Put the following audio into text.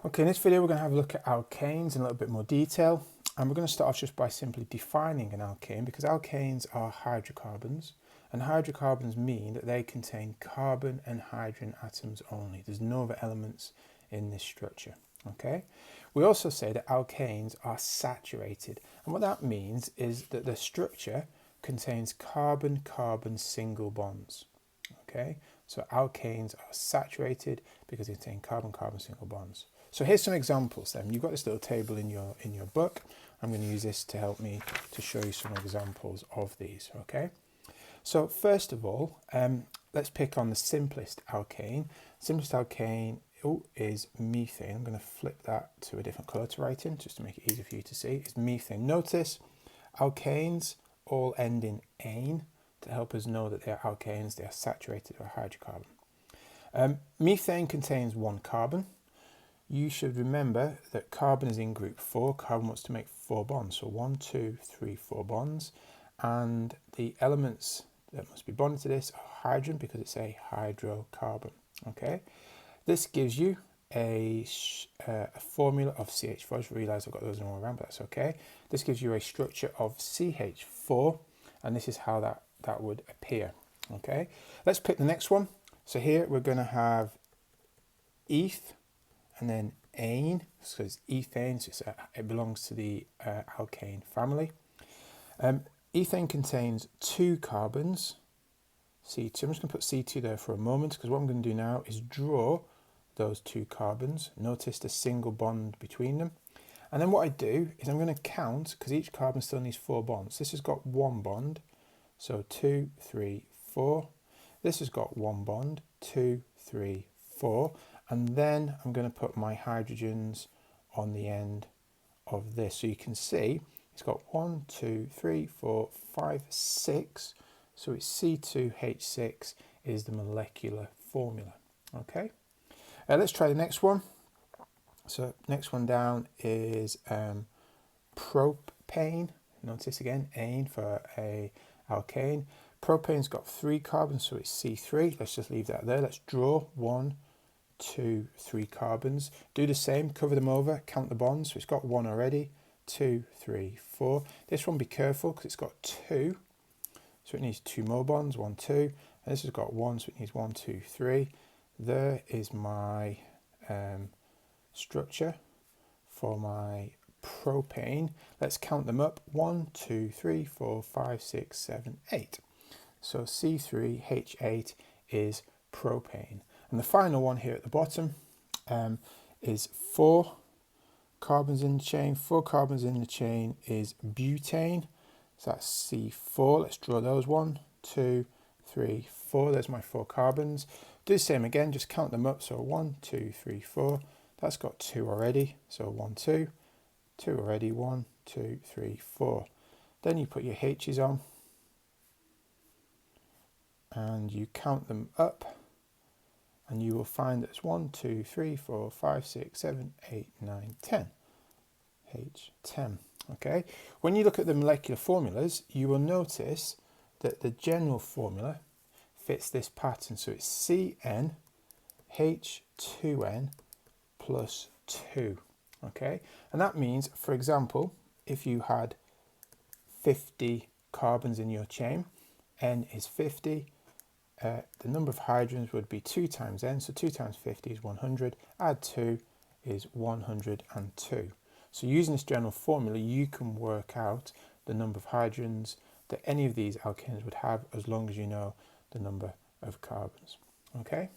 Okay, in this video we're going to have a look at alkanes in a little bit more detail, and we're going to start off just by simply defining an alkane, because alkanes are hydrocarbons, and hydrocarbons mean that they contain carbon and hydrogen atoms only. There's no other elements in this structure. Okay, we also say that alkanes are saturated, and what that means is that the structure contains carbon-carbon single bonds. Okay, so alkanes are saturated because they contain carbon-carbon single bonds. So here's some examples then. You've got this little table in your book. I'm going to use this to help me to show you some examples of these. Okay, so first of all, let's pick on the simplest alkane. Simplest alkane is methane. I'm going to flip that to a different colour to write in just to make it easier for you to see. It's methane. Notice alkanes all end in ane to help us know that they are alkanes. They are saturated with hydrocarbon. Methane contains one carbon. You should remember that carbon is in group 4. Carbon wants to make 4 bonds. So 1, 2, 3, 4 bonds. And the elements that must be bonded to this are hydrogen because it's a hydrocarbon. Okay. This gives you a formula of CH4. I just realised I've got those in all around, but that's okay. This gives you a structure of CH4, and this is how that would appear. Okay. Let's pick the next one. So here we're going to have eth. And then ane, so it's ethane, so it belongs to the alkane family. Ethane contains 2 carbons, C2. I'm just going to put C2 there for a moment, because what I'm going to do now is draw those 2 carbons. Notice the single bond between them. And then what I do is I'm going to count, because each carbon still needs 4 bonds. This has got 1 bond, so 2, 3, 4. This has got 1 bond, 2, 3, 4. And then I'm going to put my hydrogens on the end of this. So you can see it's got 1, 2, 3, 4, 5, 6. So it's C2H6 is the molecular formula. Okay, let's try the next one. So next one down is propane. Notice again, ane for a alkane. Propane's got 3 carbons, so it's C3. Let's just leave that there. Let's draw 1, 2, 3 carbons. Do the same, cover them over, count the bonds. So it's got 1 already, 2, 3, 4. This one, be careful because it's got 2, so it needs 2 more bonds, 1, 2. And this has got 1, so it needs 1, 2, 3. There is my structure for my propane. Let's count them up. 1, 2, 3, 4, 5, 6, 7, 8. So C3H8 is propane. And the final one here at the bottom is 4 carbons in the chain. 4 carbons in the chain is butane. So that's C4. Let's draw those. 1, 2, 3, 4. There's my 4 carbons. Do the same again, just count them up. So 1, 2, 3, 4. That's got 2 already. So 1, 2. 2 already. 1, 2, 3, 4. Then you put your H's on. And you count them up. And you will find that it's 1, 2, 3, 4, 5, 6, 7, 8, 9, 10. H10. Okay. When you look at the molecular formulas, you will notice that the general formula fits this pattern. So it's CnH2n plus 2. Okay. And that means, for example, if you had 50 carbons in your chain, N is 50. The number of hydrogens would be 2 times n, so 2 times 50 is 100, add 2 is 102. So using this general formula, you can work out the number of hydrogens that any of these alkanes would have, as long as you know the number of carbons. Okay.